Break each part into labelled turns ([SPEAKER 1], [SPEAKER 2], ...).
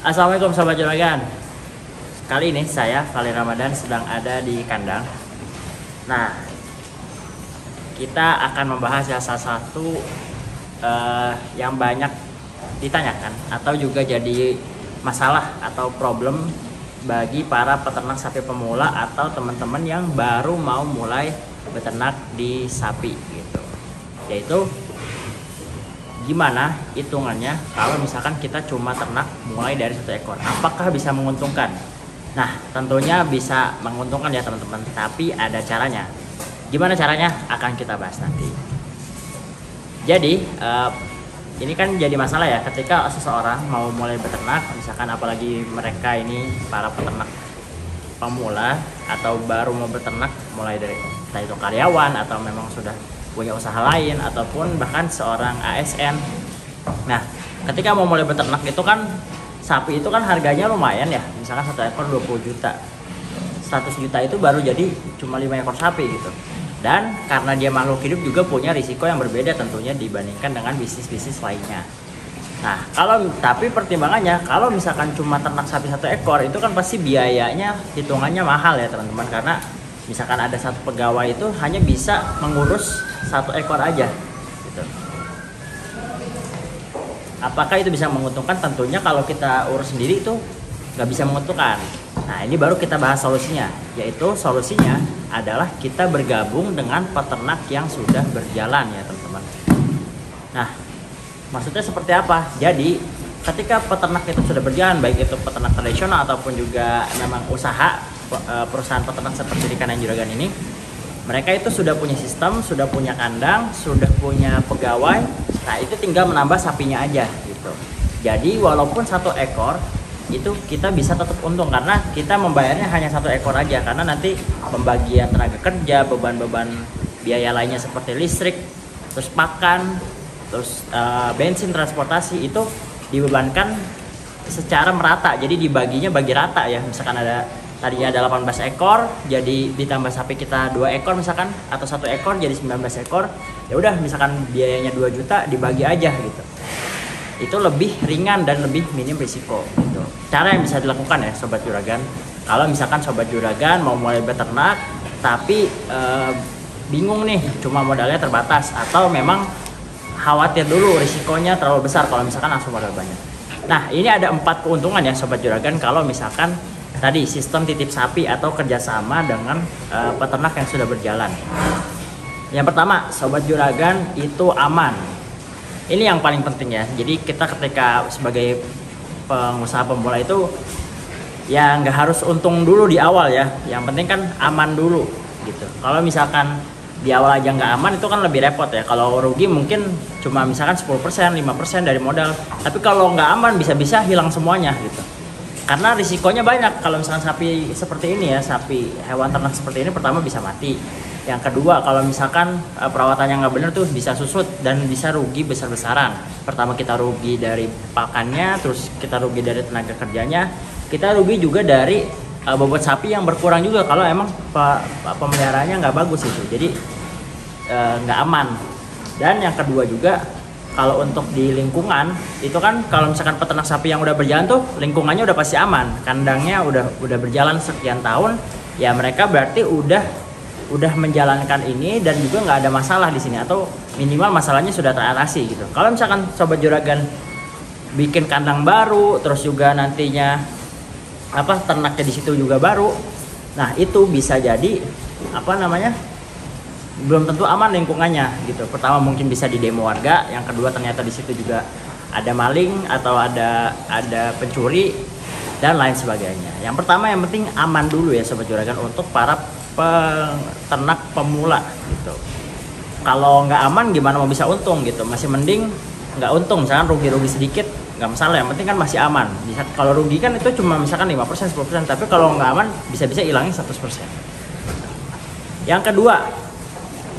[SPEAKER 1] Assalamualaikum Sobat Juragan. Kali ini saya, Vali Ramadan, sedang ada di kandang. Nah, kita akan membahas salah satu yang banyak ditanyakan atau juga jadi masalah atau problem bagi para peternak sapi pemula atau teman-teman yang baru mau mulai beternak di sapi gitu. Yaitu gimana hitungannya kalau misalkan kita cuma ternak mulai dari 1 ekor, apakah bisa menguntungkan? Nah, tentunya bisa menguntungkan ya teman-teman, tapi ada caranya. Gimana caranya akan kita bahas nanti. Jadi ini kan jadi masalah ya ketika seseorang mau mulai beternak, misalkan apalagi mereka ini para peternak pemula atau baru mau beternak, mulai dari entah itu karyawan atau memang sudah punya usaha lain ataupun bahkan seorang ASN. Nah, ketika mau mulai beternak itu kan sapi itu kan harganya lumayan ya, misalkan 1 ekor 20 juta, 100 juta itu baru jadi cuma 5 ekor sapi gitu. Dan karena dia makhluk hidup juga punya risiko yang berbeda tentunya dibandingkan dengan bisnis-bisnis lainnya. Nah, tapi pertimbangannya kalau misalkan cuma ternak sapi 1 ekor itu kan pasti biayanya hitungannya mahal ya teman-teman, karena misalkan ada satu pegawai itu hanya bisa mengurus 1 ekor aja gitu. Apakah itu bisa menguntungkan? Tentunya kalau kita urus sendiri itu nggak bisa menguntungkan. Nah, ini baru kita bahas solusinya, yaitu solusinya adalah kita bergabung dengan peternak yang sudah berjalan ya teman-teman. Nah, maksudnya seperti apa? Jadi ketika peternak itu sudah berjalan, baik itu peternak tradisional ataupun juga memang usaha perusahaan peternak seperti di Kandang Juragan ini, mereka itu sudah punya sistem, sudah punya kandang, sudah punya pegawai. Nah, itu tinggal menambah sapinya aja gitu. Jadi walaupun 1 ekor itu kita bisa tetap untung karena kita membayarnya hanya 1 ekor aja, karena nanti pembagian tenaga kerja, beban-beban biaya lainnya seperti listrik, terus pakan, terus bensin, transportasi itu dibebankan secara merata. Jadi dibaginya bagi rata ya. Misalkan tadinya ada 18 ekor, jadi ditambah sapi kita 2 ekor misalkan, atau 1 ekor jadi 19 ekor. Ya udah, misalkan biayanya 2 juta dibagi aja gitu. Itu lebih ringan dan lebih minim risiko gitu. Cara yang bisa dilakukan ya Sobat Juragan. Kalau misalkan Sobat Juragan mau mulai beternak tapi bingung nih, cuma modalnya terbatas atau memang khawatir dulu risikonya terlalu besar kalau misalkan langsung modal banyak. Nah, ini ada 4 keuntungan ya Sobat Juragan kalau misalkan tadi sistem titip sapi atau kerjasama dengan peternak yang sudah berjalan. Yang pertama, Sobat Juragan, itu aman. Ini yang paling penting ya. Jadi kita ketika sebagai pengusaha pemula itu ya nggak harus untung dulu di awal ya. Yang penting kan aman dulu gitu. Kalau misalkan di awal aja nggak aman itu kan lebih repot ya. Kalau rugi mungkin cuma misalkan 10%, 5% dari modal. Tapi kalau nggak aman bisa-bisa hilang semuanya gitu. Karena risikonya banyak. Kalau misalkan sapi seperti ini ya, sapi hewan ternak seperti ini, pertama bisa mati. Yang kedua, kalau misalkan perawatannya nggak bener tuh bisa susut dan bisa rugi besar-besaran. Pertama kita rugi dari pakannya, terus kita rugi dari tenaga kerjanya, kita rugi juga dari bobot sapi yang berkurang juga kalau emang pemeliharaannya nggak bagus itu. Jadi nggak aman. Dan yang kedua juga, kalau untuk di lingkungan itu kan kalau misalkan peternak sapi yang udah berjalan tuh lingkungannya udah pasti aman, kandangnya udah berjalan sekian tahun, ya mereka berarti udah menjalankan ini dan juga nggak ada masalah di sini atau minimal masalahnya sudah teratasi gitu. Kalau misalkan Sobat Juragan bikin kandang baru, terus juga nantinya ternaknya di situ juga baru, nah itu bisa jadi belum tentu aman lingkungannya gitu. Pertama mungkin bisa di demo warga, yang kedua ternyata di situ juga ada maling atau ada pencuri dan lain sebagainya. Yang pertama yang penting aman dulu ya Sobat Juragan untuk para peternak pemula gitu. Kalau nggak aman gimana mau bisa untung gitu? Masih mending nggak untung, misalkan rugi sedikit nggak masalah, yang penting kan masih aman. Kalau rugi kan itu cuma misalkan 5%, 10%, tapi kalau nggak aman bisa-bisa hilangnya 100%. Yang kedua,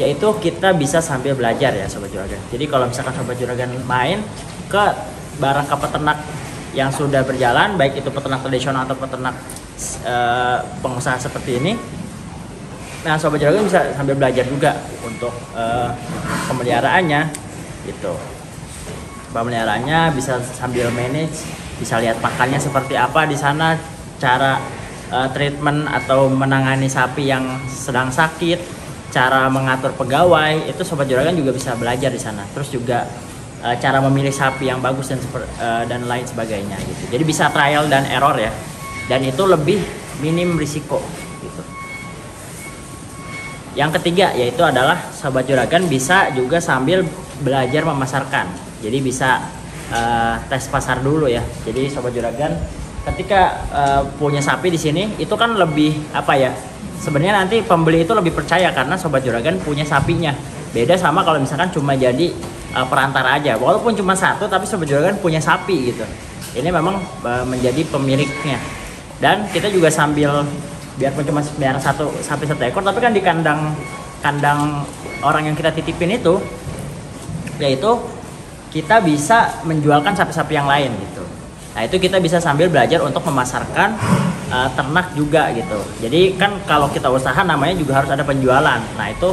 [SPEAKER 1] yaitu kita bisa sambil belajar ya Sobat Juragan. Jadi kalau misalkan Sobat Juragan main ke peternak yang sudah berjalan, baik itu peternak tradisional atau peternak pengusaha seperti ini, nah Sobat Juragan bisa sambil belajar juga untuk pemeliharaannya gitu. Pemeliharaannya bisa sambil manage bisa lihat pakannya seperti apa di sana, cara treatment atau menangani sapi yang sedang sakit, cara mengatur pegawai, itu Sobat Juragan juga bisa belajar di sana. Terus juga cara memilih sapi yang bagus dan lain sebagainya gitu. Jadi bisa trial dan error ya. Dan itu lebih minim risiko gitu. Yang ketiga yaitu adalah Sobat Juragan bisa juga sambil belajar memasarkan. Jadi bisa tes pasar dulu ya. Jadi Sobat Juragan ketika punya sapi di sini itu kan lebih apa ya? Sebenarnya nanti pembeli itu lebih percaya karena Sobat Juragan punya sapinya. Beda sama kalau misalkan cuma jadi perantara aja. Walaupun cuma satu tapi Sobat Juragan punya sapi gitu. Ini memang menjadi pemiliknya. Dan kita juga sambil biarpun cuma biar sapi satu ekor tapi kan di kandang orang yang kita titipin itu yaitu kita bisa menjualkan sapi-sapi yang lain gitu. Nah itu kita bisa sambil belajar untuk memasarkan ternak juga gitu. Jadi kan kalau kita usaha namanya juga harus ada penjualan. Nah itu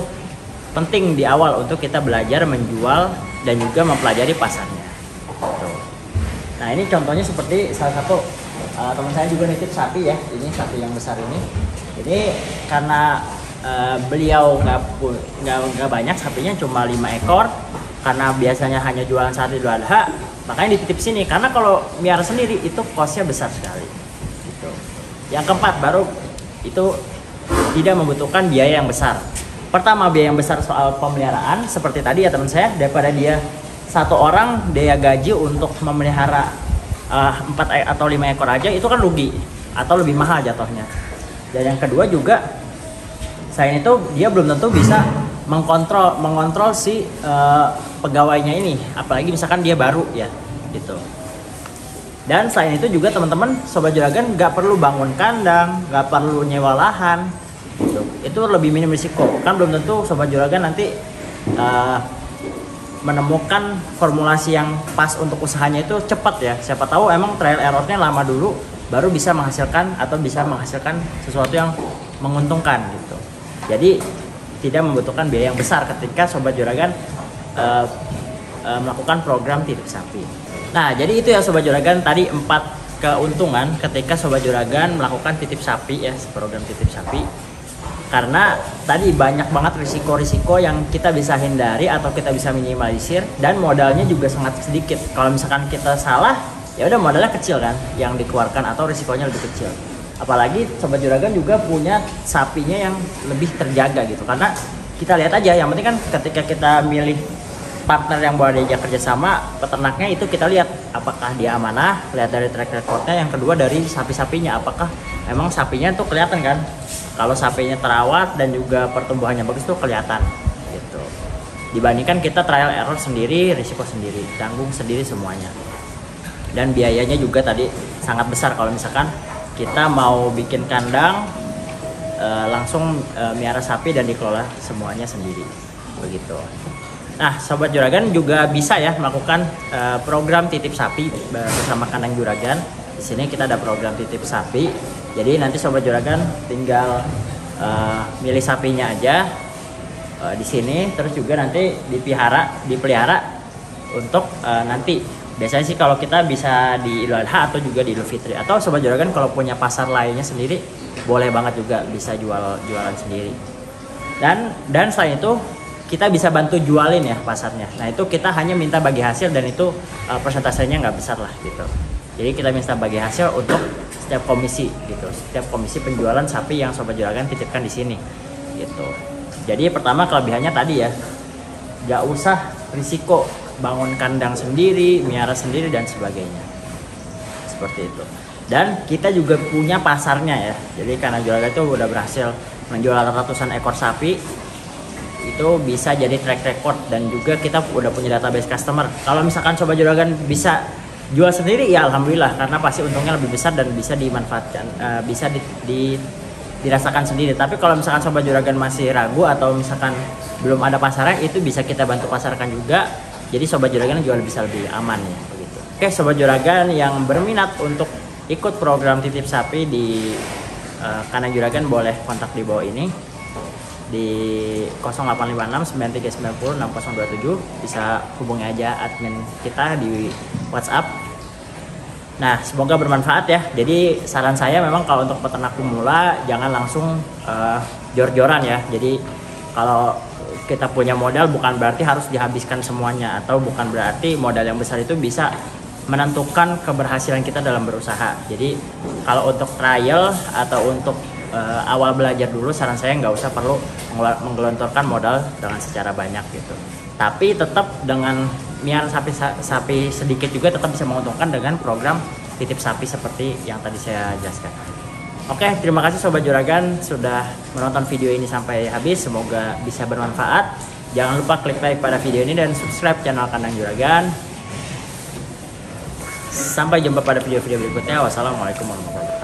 [SPEAKER 1] penting di awal untuk kita belajar menjual dan juga mempelajari pasarnya gitu. Nah ini contohnya seperti salah satu teman saya juga nitip sapi ya. Ini sapi yang besar ini. Ini karena beliau nggak banyak sapinya, cuma 5 ekor. Karena biasanya hanya jualan saat Idul Adha, makanya dititip sini. Karena kalau miara sendiri itu kosnya besar sekali. Gitu. Yang keempat baru itu tidak membutuhkan biaya yang besar. Pertama biaya yang besar soal pemeliharaan seperti tadi ya teman saya, daripada dia satu orang dia gaji untuk memelihara 4 atau 5 ekor aja itu kan rugi atau lebih mahal jatuhnya. Dan yang kedua juga selain itu dia belum tentu bisa mengontrol si pegawainya ini, apalagi misalkan dia baru ya gitu. Dan selain itu juga teman-teman Sobat Juragan nggak perlu bangun kandang, nggak perlu nyewa lahan gitu. Itu lebih minim risiko kan, belum tentu Sobat Juragan nanti menemukan formulasi yang pas untuk usahanya itu cepat ya. Siapa tahu emang trial errornya lama dulu baru bisa menghasilkan sesuatu yang menguntungkan gitu. Jadi tidak membutuhkan biaya yang besar ketika Sobat Juragan melakukan program titip sapi. Nah, jadi itu ya Sobat Juragan, tadi 4 keuntungan ketika Sobat Juragan melakukan titip sapi ya, program titip sapi. Karena tadi banyak banget risiko-risiko yang kita bisa hindari atau kita bisa minimalisir, dan modalnya juga sangat sedikit. Kalau misalkan kita salah, ya udah modalnya kecil kan yang dikeluarkan atau risikonya lebih kecil. Apalagi Sobat Juragan juga punya sapinya yang lebih terjaga gitu. Karena kita lihat aja, yang penting kan ketika kita milih partner yang boleh diajak kerjasama, peternaknya itu kita lihat apakah dia amanah, lihat dari track recordnya. Yang kedua dari sapi-sapinya, apakah memang sapinya tuh kelihatan kan. Kalau sapinya terawat dan juga pertumbuhannya bagus tuh kelihatan gitu. Dibandingkan kita trial error sendiri, risiko sendiri, tanggung sendiri semuanya. Dan biayanya juga tadi sangat besar kalau misalkan kita mau bikin kandang langsung miara sapi dan dikelola semuanya sendiri begitu. Nah Sobat Juragan juga bisa ya melakukan program titip sapi bersama kandang Juragan. Di sini kita ada program titip sapi. Jadi nanti Sobat Juragan tinggal milih sapinya aja di sini, terus juga nanti dipelihara untuk nanti. Biasanya sih kalau kita bisa di Idul Adha atau juga di Idul Fitri, atau Sobat Juragan kalau punya pasar lainnya sendiri boleh banget juga bisa jualan sendiri. Dan selain itu kita bisa bantu jualin ya pasarnya. Nah itu kita hanya minta bagi hasil, dan itu persentasenya nggak besar lah gitu. Jadi kita minta bagi hasil untuk setiap komisi gitu, setiap komisi penjualan sapi yang Sobat Juragan titipkan di sini gitu. Jadi pertama kelebihannya tadi ya, nggak usah risiko bangun kandang sendiri, miara sendiri dan sebagainya seperti itu. Dan kita juga punya pasarnya ya. Jadi karena Juragan itu udah berhasil menjual ratusan ekor sapi, itu bisa jadi track record, dan juga kita udah punya database customer. Kalau misalkan Sobat Juragan bisa jual sendiri ya alhamdulillah, karena pasti untungnya lebih besar dan bisa dimanfaatkan, bisa dirasakan sendiri. Tapi kalau misalkan Sobat Juragan masih ragu atau misalkan belum ada pasarnya, itu bisa kita bantu pasarkan juga. Jadi Sobat Juragan juga bisa lebih aman ya begitu. Oke Sobat Juragan yang berminat untuk ikut program titip sapi di kandang Juragan boleh kontak di bawah ini di 0856 9390 6027. Bisa hubungi aja admin kita di WhatsApp. Nah, semoga bermanfaat ya. Jadi saran saya memang kalau untuk peternak pemula jangan langsung jor-joran ya. Jadi kalau kita punya modal bukan berarti harus dihabiskan semuanya, atau bukan berarti modal yang besar itu bisa menentukan keberhasilan kita dalam berusaha. Jadi kalau untuk trial atau untuk awal belajar dulu, saran saya nggak usah perlu menggelontorkan modal dengan secara banyak gitu. Tapi tetap dengan miara sapi sedikit juga tetap bisa menguntungkan dengan program titip sapi seperti yang tadi saya jelaskan. Oke, terima kasih Sobat Juragan sudah menonton video ini sampai habis. Semoga bisa bermanfaat. Jangan lupa klik like pada video ini dan subscribe channel Kandang Juragan. Sampai jumpa pada video-video berikutnya. Wassalamualaikum warahmatullahi wabarakatuh.